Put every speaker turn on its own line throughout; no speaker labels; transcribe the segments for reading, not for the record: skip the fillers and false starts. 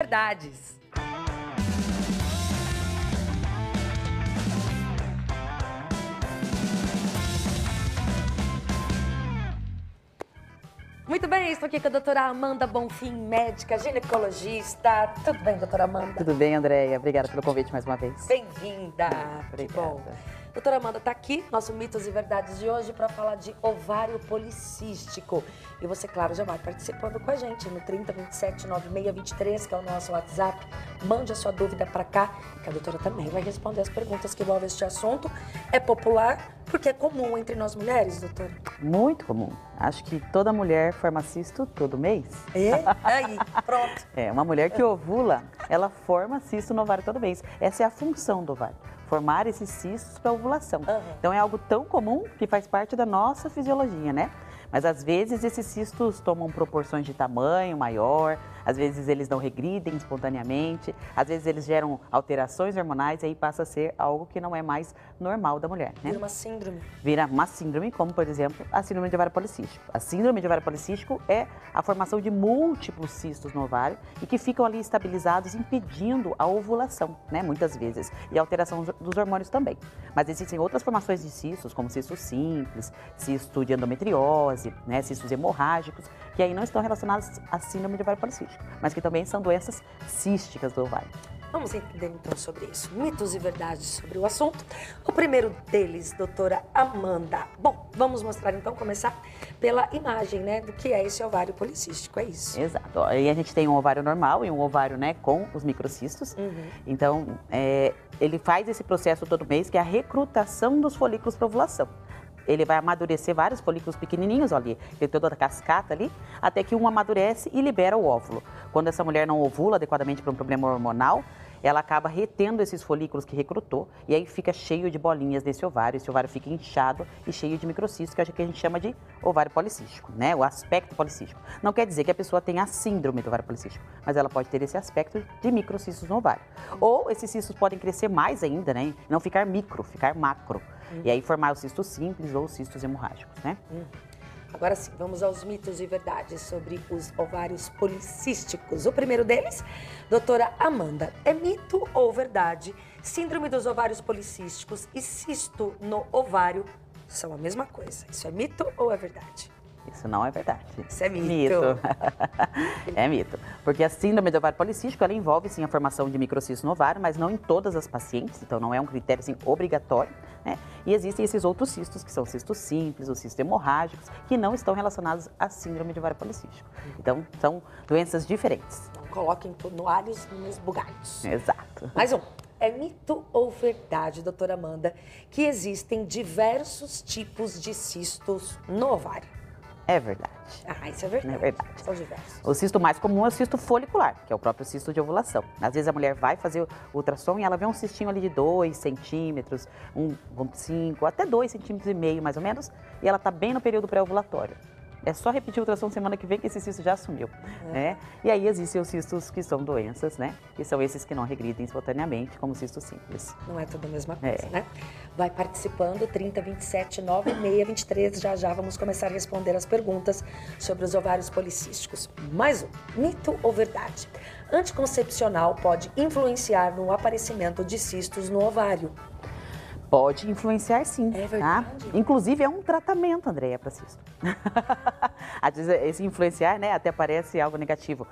verdades. Muito bem, estou aqui com a doutora Amanda Bonfim, médica, ginecologista. Tudo bem, doutora Amanda?
Tudo bem, Andréia. Obrigada pelo convite mais uma vez.
Bem-vinda. Que bom.
Obrigada.
Doutora Amanda está aqui, nosso Mitos e Verdades de hoje, para falar de ovário policístico. E você, claro, já vai participando com a gente no 3027-9623, que é o nosso WhatsApp. Mande a sua dúvida para cá, que a doutora também vai responder as perguntas que envolvem este assunto. É popular porque é comum entre nós mulheres, doutora?
Muito comum. Acho que toda mulher forma cisto todo mês.
É? Aí, pronto.
Uma mulher que ovula, ela forma cisto no ovário todo mês. Essa é a função do ovário, formar esses cistos para ovulação. Então é algo tão comum que faz parte da nossa fisiologia, né? Mas às vezes esses cistos tomam proporções de tamanho maior, às vezes eles não regridem espontaneamente, às vezes eles geram alterações hormonais e aí passa a ser algo que não é mais normal da mulher, né?
Vira uma síndrome.
Vira uma síndrome, como por exemplo a síndrome de ovário policístico. A síndrome de ovário policístico é a formação de múltiplos cistos no ovário e que ficam ali estabilizados, impedindo a ovulação, né? Muitas vezes, e a alteração dos hormônios também. Mas existem outras formações de cistos, como cisto simples, cisto de endometriose, né, cistos hemorrágicos, que aí não estão relacionados à síndrome de ovário policístico, mas que também são doenças císticas do ovário.
Vamos entender então sobre isso. Mitos e verdades sobre o assunto. O primeiro deles, doutora Amanda. Bom, vamos mostrar então, começar pela imagem, né, do que é esse ovário policístico, é isso?
Exato. Aí a gente tem um ovário normal e um ovário, né, com os microcistos. Então, ele faz esse processo todo mês, que é a recrutação dos folículos para ovulação. Ele vai amadurecer vários folículos pequenininhos ali, tem toda a cascata ali, até que um amadurece e libera o óvulo. Quando essa mulher não ovula adequadamente para um problema hormonal, ela acaba retendo esses folículos que recrutou e aí fica cheio de bolinhas desse ovário. Esse ovário fica inchado e cheio de microcistos, que é o que a gente chama de ovário policístico, né? O aspecto policístico. Não quer dizer que a pessoa tenha a síndrome do ovário policístico, mas ela pode ter esse aspecto de microcistos no ovário. Ou esses cistos podem crescer mais ainda, né? Não ficar micro, ficar macro. E aí formar os cistos simples ou os cistos hemorrágicos, né?
Agora sim, vamos aos mitos e verdades sobre os ovários policísticos. O primeiro deles, doutora Amanda, é mito ou verdade? Síndrome dos ovários policísticos e cisto no ovário são a mesma coisa. Isso é mito ou é verdade?
Isso não é verdade.
Isso é mito.
É mito. Porque a síndrome do ovário policístico, ela envolve sim a formação de microcistos no ovário, mas não em todas as pacientes, então não é um critério assim, obrigatório, né? E existem esses outros cistos, que são cistos simples, os cistos hemorrágicos, que não estão relacionados à síndrome de ovário policístico. Então, são doenças diferentes.
Não coloquem tudo no alhos nos bugalhos.
Exato.
Mais um. É mito ou verdade, doutora Amanda, que existem diversos tipos de cistos no ovário?
É verdade.
Isso é verdade.
É verdade.
São diversos.
O cisto mais comum é o cisto folicular, que é o próprio cisto de ovulação. Às vezes a mulher vai fazer o ultrassom e ela vê um cistinho ali de 2 centímetros, 1,5, até 2,5 centímetros mais ou menos, e ela está bem no período pré-ovulatório. É só repetir o ultrassom semana que vem que esse cisto já sumiu, né? E aí existem os cistos que são doenças, né? Que são esses que não regridem espontaneamente, como o cisto simples.
Não é tudo a mesma coisa, né? Vai participando, 3027-9623. Já vamos começar a responder as perguntas sobre os ovários policísticos. Mais um, mito ou verdade? Anticoncepcional pode influenciar no aparecimento de cistos no ovário?
Pode influenciar sim,
é verdade.
Tá? Inclusive é um tratamento, Andréia, para cisto. Às vezes esse influenciar, né, até parece algo negativo.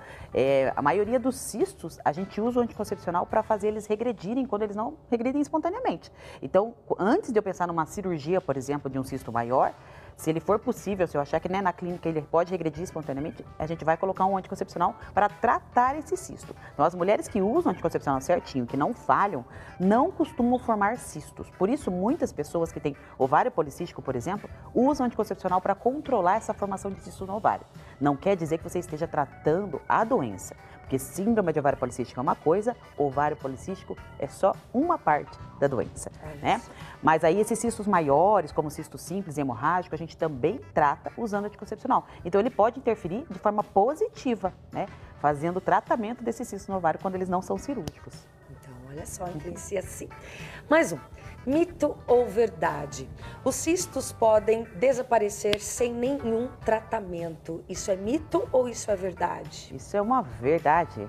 A maioria dos cistos, a gente usa o anticoncepcional para fazer eles regredirem quando eles não regridem espontaneamente. Então, antes de eu pensar numa cirurgia, por exemplo, de um cisto maior, se ele for possível, se eu achar que na clínica ele pode regredir espontaneamente, a gente vai colocar um anticoncepcional para tratar esse cisto. Então, as mulheres que usam anticoncepcional certinho, que não falham, não costumam formar cistos. Por isso, muitas pessoas que têm ovário policístico, por exemplo, usam anticoncepcional para controlar essa formação de cisto no ovário. Não quer dizer que você esteja tratando a doença, porque síndrome de ovário policístico é uma coisa, ovário policístico é só uma parte da doença, né? Mas aí esses cistos maiores, como cisto simples e hemorrágico, a gente também trata usando anticoncepcional. Então ele pode interferir de forma positiva, né? Fazendo tratamento desses cistos no ovário quando eles não são cirúrgicos.
Então, olha só, influencia sim. Mais um. Mito ou verdade? Os cistos podem desaparecer sem nenhum tratamento. Isso é mito ou isso é verdade?
Isso é uma verdade.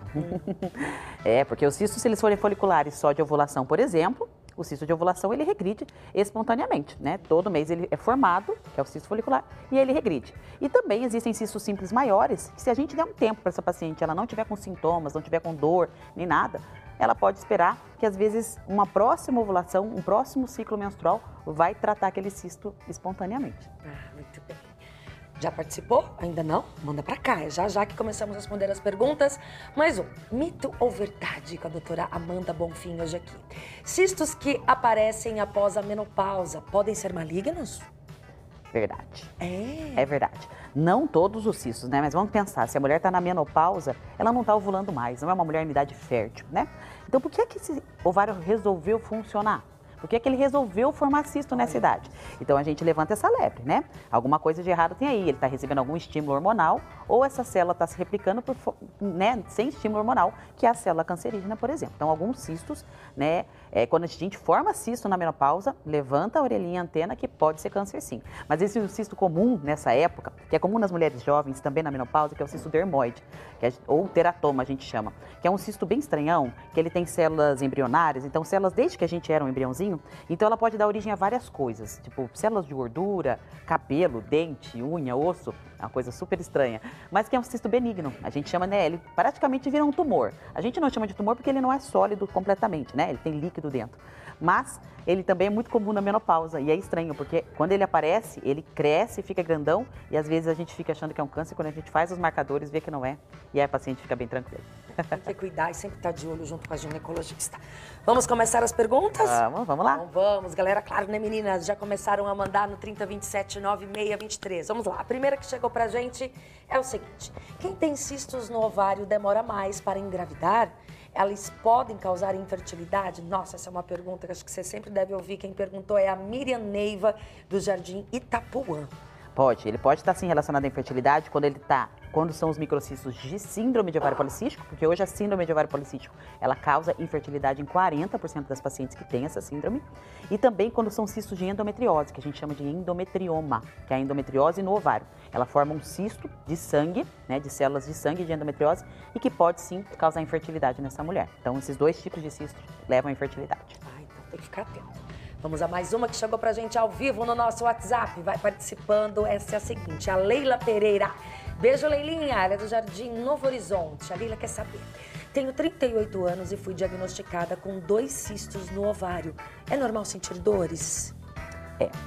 Porque os cistos, se eles forem foliculares só de ovulação, por exemplo, o cisto de ovulação ele regride espontaneamente, né? Todo mês ele é formado, que é o cisto folicular, e ele regride. E também existem cistos simples maiores, que se a gente der um tempo para essa paciente, ela não tiver com sintomas, não tiver com dor, nem nada, ela pode esperar que às vezes uma próxima ovulação, um próximo ciclo menstrual vai tratar aquele cisto espontaneamente.
Muito bem. Já participou? Ainda não? Manda pra cá, é já que começamos a responder as perguntas. Mais um, mito ou verdade com a doutora Amanda Bonfim hoje aqui. Cistos que aparecem após a menopausa podem ser malignos?
Verdade.
É
verdade. Não todos os cistos, né? Mas vamos pensar, se a mulher está na menopausa, ela não está ovulando mais, não é uma mulher em idade fértil, né? Então por que esse ovário resolveu funcionar? Por que ele resolveu formar cisto nessa idade? Então a gente levanta essa lebre, né? Alguma coisa de errado tem aí, ele está recebendo algum estímulo hormonal ou essa célula está se replicando sem estímulo hormonal, que é a célula cancerígena, por exemplo. Então alguns cistos, né? Quando a gente forma cisto na menopausa, levanta a orelhinha e a antena que pode ser câncer sim. Mas esse é o cisto comum nessa época, que é comum nas mulheres jovens também na menopausa, que é o cisto dermoide, ou teratoma a gente chama, que é um cisto bem estranhão, que ele tem células embrionárias, então células desde que a gente era um embriãozinho. Então ela pode dar origem a várias coisas, tipo células de gordura, cabelo, dente, unha, osso, é uma coisa super estranha, mas que é um cisto benigno, a gente chama, né, ele praticamente vira um tumor. A gente não chama de tumor porque ele não é sólido completamente, né, ele tem líquido dentro, mas ele também é muito comum na menopausa e é estranho, porque quando ele aparece, ele cresce, fica grandão e às vezes a gente fica achando que é um câncer, quando a gente faz os marcadores, vê que não é, e aí a paciente fica bem tranquila.
Tem que cuidar e sempre estar de olho junto com a ginecologista. Vamos começar as perguntas?
Vamos lá.
Então vamos, galera, claro, né, meninas? Já começaram a mandar no 3027-9623. Vamos lá, a primeira que chegou pra gente é o seguinte: quem tem cistos no ovário demora mais para engravidar? Elas podem causar infertilidade? Nossa, essa é uma pergunta que acho que você sempre deve ouvir. Quem perguntou é a Miriam Neiva, do Jardim Itapuã.
Ele pode estar sim relacionado à infertilidade quando são os microcistos de síndrome de ovário policístico, porque hoje a síndrome de ovário policístico, ela causa infertilidade em 40% das pacientes que têm essa síndrome, e também quando são cistos de endometriose, que a gente chama de endometrioma, que é a endometriose no ovário. Ela forma um cisto de sangue, né, de células de sangue de endometriose, e que pode sim causar infertilidade nessa mulher. Então esses dois tipos de cistos levam à infertilidade.
Então tem que ficar atento. Vamos a mais uma que chegou pra gente ao vivo no nosso WhatsApp. Vai participando. Essa é a seguinte, a Leila Pereira. Beijo, Leilinha, ela é do Jardim Novo Horizonte. A Leila quer saber. Tenho 38 anos e fui diagnosticada com 2 cistos no ovário. É normal sentir dores?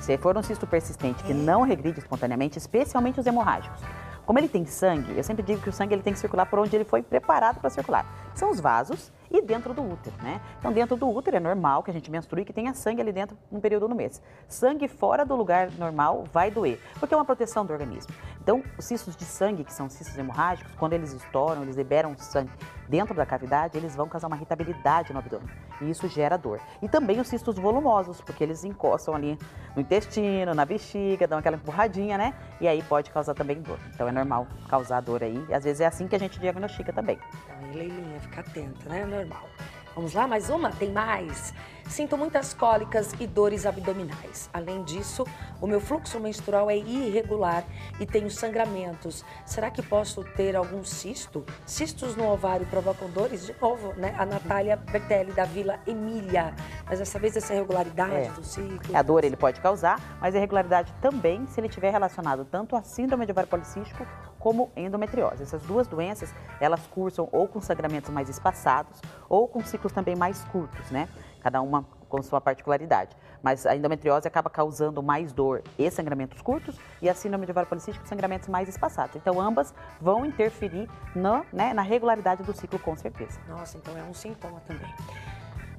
Se for um cisto persistente que não regride espontaneamente, especialmente os hemorrágicos. Como ele tem sangue, eu sempre digo que o sangue ele tem que circular por onde ele foi preparado para circular. São os vasos e dentro do útero, né? Então, dentro do útero é normal que a gente menstrue e que tenha sangue ali dentro num período do mês. Sangue fora do lugar normal vai doer, porque é uma proteção do organismo. Então, os cistos de sangue, que são cistos hemorrágicos, quando eles estouram, eles liberam sangue dentro da cavidade, eles vão causar uma irritabilidade no abdômen. E isso gera dor. E também os cistos volumosos, porque eles encostam ali no intestino, na bexiga, dão aquela empurradinha, né? E aí pode causar também dor. Então, é normal causar dor aí. E às vezes é assim que a gente diagnostica também.
Então, Leilinha, fica atenta, né? É normal. Vamos lá, mais uma? Tem mais. Sinto muitas cólicas e dores abdominais. Além disso, o meu fluxo menstrual é irregular e tenho sangramentos. Será que posso ter algum cisto? Cistos no ovário provocam dores? De novo, né? A Natália Bertelli, da Vila Emília. Mas dessa vez essa irregularidade do ciclo.
A dor ele pode causar, mas a irregularidade também se ele estiver relacionado tanto à síndrome de ovário policístico como endometriose. Essas duas doenças, elas cursam ou com sangramentos mais espaçados ou com ciclos também mais curtos, né? Cada uma com sua particularidade. Mas a endometriose acaba causando mais dor e sangramentos curtos e a síndrome de ovário policístico sangramentos mais espaçados. Então, ambas vão interferir na regularidade do ciclo, com certeza.
Nossa, então é um sintoma também.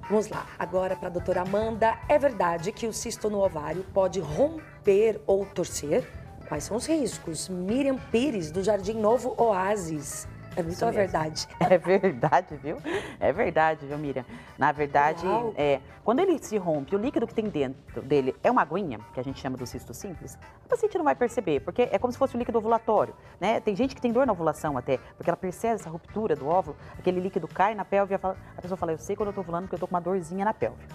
Vamos lá, agora para a doutora Amanda. É verdade que o cisto no ovário pode romper ou torcer? Quais são os riscos? Miriam Pires, do Jardim Novo Oásis. É muito a verdade.
É verdade, viu? É verdade, viu, Miriam? Na verdade, quando ele se rompe, o líquido que tem dentro dele é uma aguinha, que a gente chama do cisto simples, a paciente não vai perceber, porque é como se fosse um líquido ovulatório, né? Tem gente que tem dor na ovulação até, porque ela percebe essa ruptura do óvulo, aquele líquido cai na pelve e a pessoa fala, eu sei quando eu tô ovulando porque eu tô com uma dorzinha na pelve.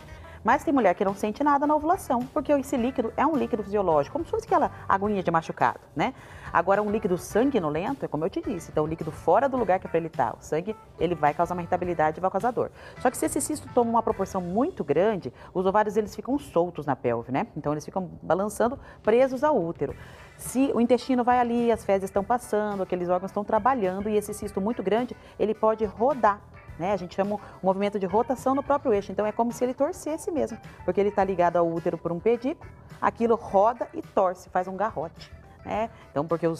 Mas tem mulher que não sente nada na ovulação, porque esse líquido é um líquido fisiológico, como se fosse aquela aguinha de machucado, né? Agora, um líquido sanguinolento é como eu te disse, então o líquido fora do lugar que é para ele estar. O sangue, ele vai causar uma irritabilidade e vai causar dor. Só que se esse cisto toma uma proporção muito grande, os ovários eles ficam soltos na pelve, né? Então eles ficam balançando, presos ao útero. Se o intestino vai ali, as fezes estão passando, aqueles órgãos estão trabalhando e esse cisto muito grande, ele pode rodar. Né? A gente chama um movimento de rotação no próprio eixo, então é como se ele torcesse mesmo, porque ele está ligado ao útero por um pedículo, aquilo roda e torce, faz um garrote. Né? Então, porque o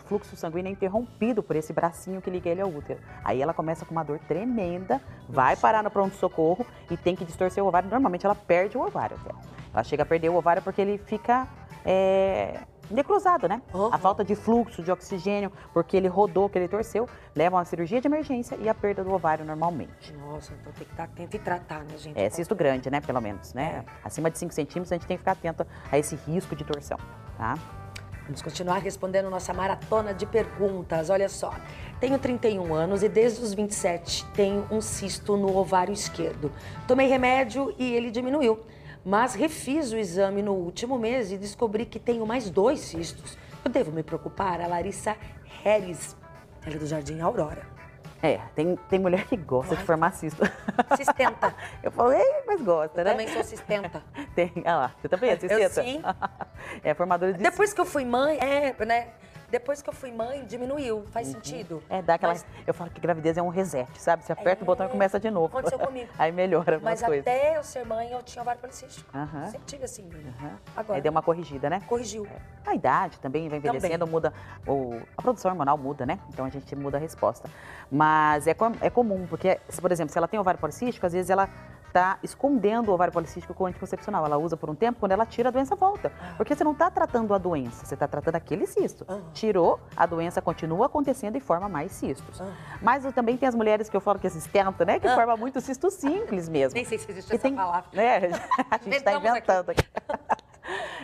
fluxo sanguíneo é interrompido por esse bracinho que liga ele ao útero. Aí ela começa com uma dor tremenda, vai parar no pronto-socorro e tem que distorcer o ovário. Normalmente ela perde o ovário até. Ela chega a perder o ovário porque ele fica necrosado, né? A falta de fluxo de oxigênio, porque ele rodou, que ele torceu, leva a uma cirurgia de emergência e a perda do ovário normalmente.
Nossa, então tem que estar atento e tratar, né, gente?
É cisto grande, né, pelo menos, né? Acima de 5 centímetros a gente tem que ficar atento a esse risco de torção, tá?
Vamos continuar respondendo nossa maratona de perguntas. Olha só, tenho 31 anos e desde os 27 tenho um cisto no ovário esquerdo. Tomei remédio e ele diminuiu. Mas refiz o exame no último mês e descobri que tenho mais 2 cistos. Eu devo me preocupar? A Larissa Heres, ela é do Jardim Aurora.
Tem mulher que gosta de formar cisto.
Cistenta.
Eu falei, mas gosta,
Eu
né?
também sou cistenta.
Olha lá, você também é cistenta?
Eu sim.
É formadora de
Depois que eu fui mãe, né? Depois que eu fui mãe, diminuiu. Faz sentido?
Dá aquela... Eu falo que gravidez é um reset, sabe? Você aperta o botão e começa de novo.
Aconteceu comigo.
Aí melhora algumas coisas.
Mas até eu ser mãe, eu tinha ovário policístico. Sempre tive assim, Agora.
Aí deu uma corrigida, né?
Corrigiu.
A idade também vai envelhecendo, muda, a produção hormonal muda, né? Então a gente muda a resposta. Mas é comum, porque, por exemplo, se ela tem ovário policístico, às vezes ela está escondendo o ovário policístico com anticoncepcional. Ela usa por um tempo, quando ela tira, a doença volta. Porque você não está tratando a doença, você está tratando aquele cisto. Tirou, a doença continua acontecendo e forma mais cistos. Mas também tem as mulheres que eu falo que é cistenta, né? Que forma muito cisto simples mesmo.
Nem sei se existe essa palavra.
A gente está inventando aqui.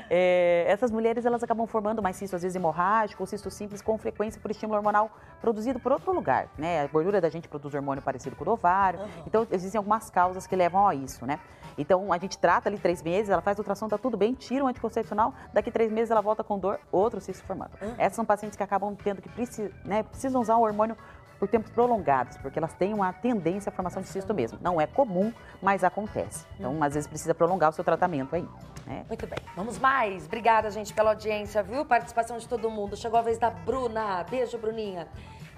Essas mulheres, elas acabam formando mais cisto, às vezes hemorrágico ou cisto simples, com frequência por estímulo hormonal produzido por outro lugar, né? A gordura da gente produz hormônio parecido com o do ovário. Então, existem algumas causas que levam a isso, né? Então, a gente trata ali 3 meses, ela faz ultrassom, tá tudo bem, tira o anticoncepcional, daqui 3 meses ela volta com dor, outro cisto formando. Essas são pacientes que acabam tendo que precisam usar o hormônio por tempos prolongados, porque elas têm uma tendência à formação de cisto mesmo. Não é comum, mas acontece. Então, às vezes, precisa prolongar o seu tratamento aí. Né?
Muito bem. Vamos mais. Obrigada, gente, pela audiência, viu? Participação de todo mundo. Chegou a vez da Bruna. Beijo, Bruninha.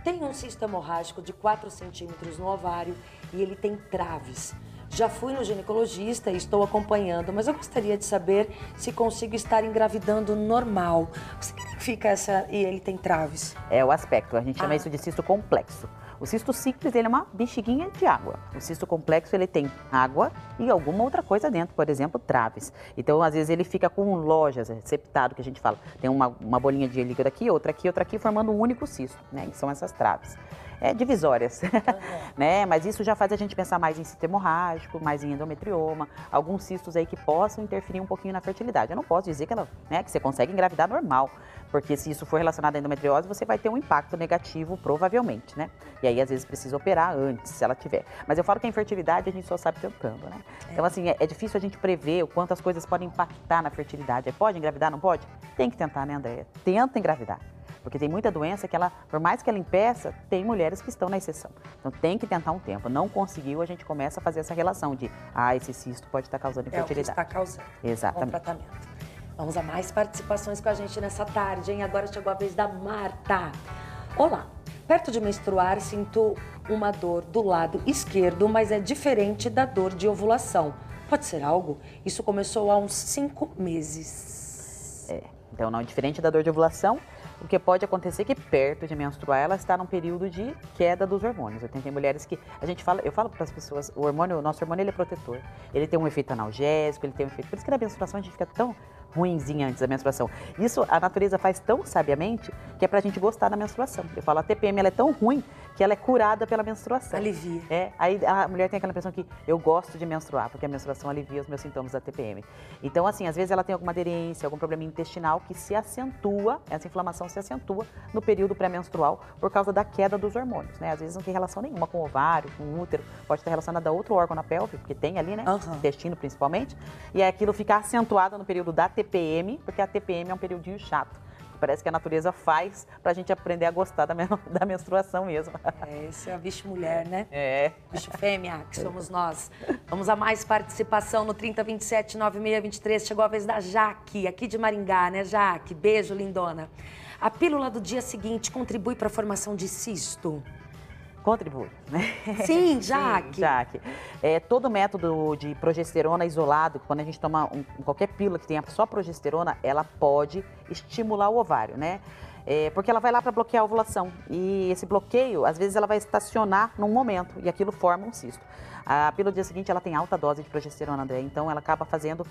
Tenho um cisto hemorrágico de 4 centímetros no ovário e ele tem traves. Já fui no ginecologista e estou acompanhando, mas eu gostaria de saber se consigo estar engravidando normal. O que significa e ele tem traves?
É o aspecto, a gente chama isso de cisto complexo. O cisto simples, ele é uma bexiguinha de água. O cisto complexo, ele tem água e alguma outra coisa dentro, por exemplo, traves. Então, às vezes, ele fica com lojas, septado, que a gente fala. Tem uma bolinha de líquido aqui, outra aqui, formando um único cisto, né? E são essas traves. Divisórias, né? Mas isso já faz a gente pensar mais em cisto hemorrágico, mais em endometrioma, alguns cistos aí que possam interferir um pouquinho na fertilidade. Eu não posso dizer que que você consegue engravidar normal, porque se isso for relacionado à endometriose, você vai ter um impacto negativo, provavelmente, né? E aí, às vezes, precisa operar antes, se ela tiver. Mas eu falo que a infertilidade a gente só sabe tentando, né? Então, assim, é difícil a gente prever o quanto as coisas podem impactar na fertilidade. Pode engravidar, não pode? Tem que tentar, né, Andréia? Tenta engravidar. Porque tem muita doença que por mais que ela impeça, tem mulheres que estão na exceção. Então tem que tentar um tempo. Não conseguiu, a gente começa a fazer essa relação de, esse cisto pode estar causando infertilidade.
É o que está causando.
Exatamente.
Com o tratamento. Vamos a mais participações com a gente nessa tarde, hein? Agora chegou a vez da Marta. Olá, perto de menstruar sinto uma dor do lado esquerdo, mas é diferente da dor de ovulação. Pode ser algo? Isso começou há uns 5 meses.
Então não é diferente da dor de ovulação. O que pode acontecer é que perto de menstruar ela está num período de queda dos hormônios. Tem mulheres que eu falo para as pessoas, o nosso hormônio ele é protetor. Ele tem um efeito analgésico, ele tem um efeito. Por isso que na menstruação a gente fica tão ruinzinha antes da menstruação. Isso a natureza faz tão sabiamente que é pra gente gostar da menstruação. Eu falo, a TPM ela é tão ruim que ela é curada pela menstruação.
Alivia.
Aí a mulher tem aquela impressão que eu gosto de menstruar, porque a menstruação alivia os meus sintomas da TPM. Então, assim, às vezes ela tem alguma aderência, algum problema intestinal que se acentua, essa inflamação se acentua no período pré-menstrual por causa da queda dos hormônios, né? Às vezes não tem relação nenhuma com o ovário, com o útero, pode estar relacionada a outro órgão na pelve, porque tem ali, né? Intestino principalmente. E aquilo fica acentuado no período da TPM, porque a TPM é um periodinho chato. Parece que a natureza faz pra gente aprender a gostar da menstruação mesmo.
Esse é o bicho mulher, né?
É.
Bicho fêmea, que somos nós. Vamos a mais participação no 3027-9623. Chegou a vez da Jaque, aqui de Maringá, né, Jaque? Beijo, lindona. A pílula do dia seguinte contribui para a formação de cisto?
Contribui, né?
Sim, Jaque.
Sim, Jaque. Todo método de progesterona isolado, quando a gente toma qualquer pílula que tenha só progesterona, ela pode estimular o ovário, né? Porque ela vai lá para bloquear a ovulação. E esse bloqueio, às vezes, ela vai estacionar num momento e aquilo forma um cisto. A pílula do dia seguinte, ela tem alta dose de progesterona, André, então ela acaba fazendo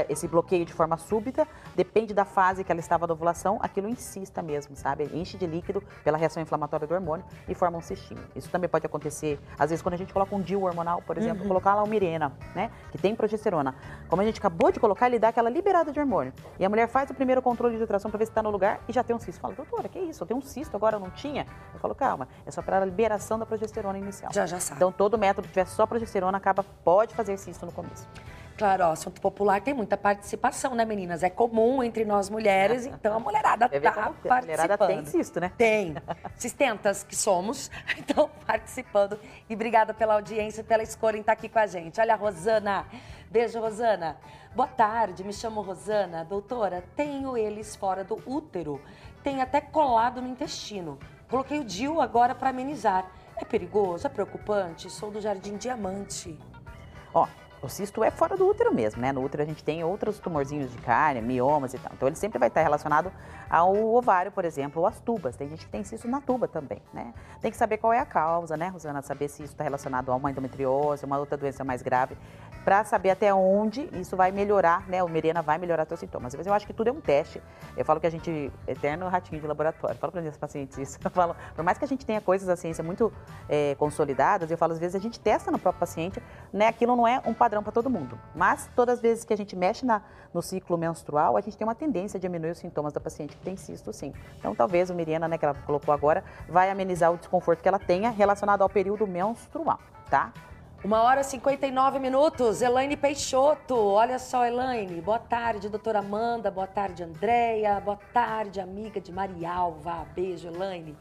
esse bloqueio de forma súbita, depende da fase que ela estava da ovulação, aquilo insista mesmo, sabe? Enche de líquido pela reação inflamatória do hormônio e forma um cistinho. Isso também pode acontecer, às vezes, quando a gente coloca um DIU hormonal, por exemplo, colocar lá o Mirena, né? Que tem progesterona. Como a gente acabou de colocar, ele dá aquela liberada de hormônio. E a mulher faz o primeiro controle de ultrassom para ver se está no lugar e já tem um cisto. Fala, doutora, que isso? Eu tenho um cisto, agora eu não tinha? Eu falo, calma, é só para a liberação da progesterona inicial.
Já sabe.
Então, todo método que tiver só progesterona pode fazer cisto no começo.
Claro, ó, assunto popular tem muita participação, né, meninas? É comum entre nós mulheres, então a mulherada tá participando.
A mulherada tem cisto, né?
Tem. Cistentas que somos, então participando. E obrigada pela audiência e pela escolha em estar aqui com a gente. Olha a Rosana. Beijo, Rosana. Boa tarde, me chamo Rosana. Doutora, tenho eles fora do útero. Tem até colado no intestino. Coloquei o DIU agora para amenizar. É perigoso? É preocupante? Sou do Jardim Diamante.
Ó, o cisto é fora do útero mesmo, né? No útero a gente tem outros tumorzinhos de carne, miomas e tal. Então ele sempre vai estar relacionado ao ovário, por exemplo, ou às tubas. Tem gente que tem cisto na tuba também, né? Tem que saber qual é a causa, né, Rosana? Saber se isso está relacionado a uma endometriose, uma outra doença mais grave, para saber até onde isso vai melhorar, né? O Mirena vai melhorar seus sintomas. Às vezes eu acho que tudo é um teste. Eu falo que a gente, eterno ratinho de laboratório, eu falo para os meus pacientes isso. Eu falo, por mais que a gente tenha coisas da ciência muito consolidadas, eu falo, às vezes a gente testa no próprio paciente, né? Aquilo não é um padrão para todo mundo. Mas todas as vezes que a gente mexe no ciclo menstrual, a gente tem uma tendência a diminuir os sintomas da paciente que tem cisto, sim. Então talvez o Mirena, né, que ela colocou agora, vai amenizar o desconforto que ela tenha relacionado ao período menstrual, tá?
1h59. Elaine Peixoto. Olha só, Elaine. Boa tarde, doutora Amanda. Boa tarde, Andréia. Boa tarde, amiga de Marialva. Beijo, Elaine.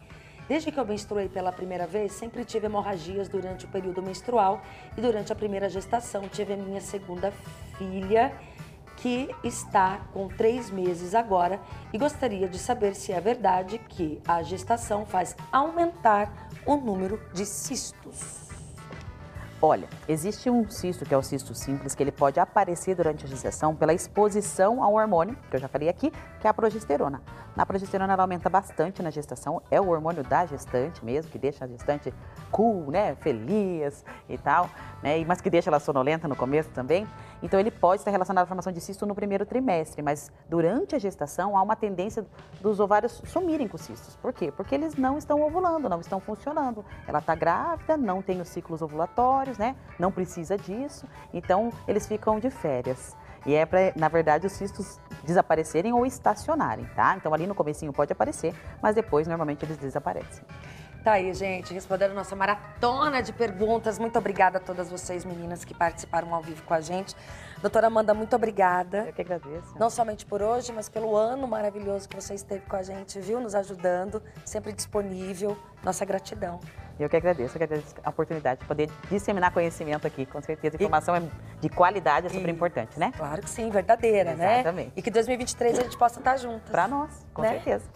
Desde que eu menstruei pela primeira vez, sempre tive hemorragias durante o período menstrual e durante a primeira gestação tive a minha segunda filha, que está com 3 meses agora, e gostaria de saber se é verdade que a gestação faz aumentar o número de cistos.
Olha, existe um cisto, que é o cisto simples, que ele pode aparecer durante a gestação pela exposição ao hormônio, que eu já falei aqui, que é a progesterona. Na progesterona ela aumenta bastante na gestação, é o hormônio da gestante mesmo, que deixa a gestante cool, né, feliz e tal, né, mas que deixa ela sonolenta no começo também. Então ele pode estar relacionado à formação de cisto no primeiro trimestre, mas durante a gestação há uma tendência dos ovários sumirem com cistos. Por quê? Porque eles não estão ovulando, não estão funcionando. Ela está grávida, não tem os ciclos ovulatórios, né? Não precisa disso, então eles ficam de férias. E é para, na verdade, os cistos desaparecerem ou estacionarem, tá? Então ali no comecinho pode aparecer, mas depois normalmente eles desaparecem.
Tá aí, gente, respondendo nossa maratona de perguntas. Muito obrigada a todas vocês, meninas, que participaram ao vivo com a gente. Doutora Amanda, muito obrigada.
Eu que agradeço.
Não somente por hoje, mas pelo ano maravilhoso que você esteve com a gente, viu? Nos ajudando, sempre disponível. Nossa gratidão.
Eu que agradeço a oportunidade de poder disseminar conhecimento aqui. Com certeza, informação de qualidade é super importante, né?
Claro que sim, verdadeira, né?
Exatamente.
E que 2023 a gente possa estar juntas.
Pra nós, com certeza.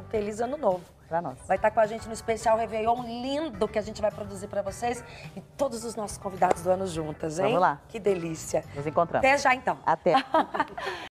Feliz ano novo.
Pra nós.
Vai estar com a gente no especial Réveillon lindo que a gente vai produzir pra vocês e todos os nossos convidados do ano juntas, hein?
Vamos lá.
Que delícia.
Nos encontramos.
Até já, então.
Até.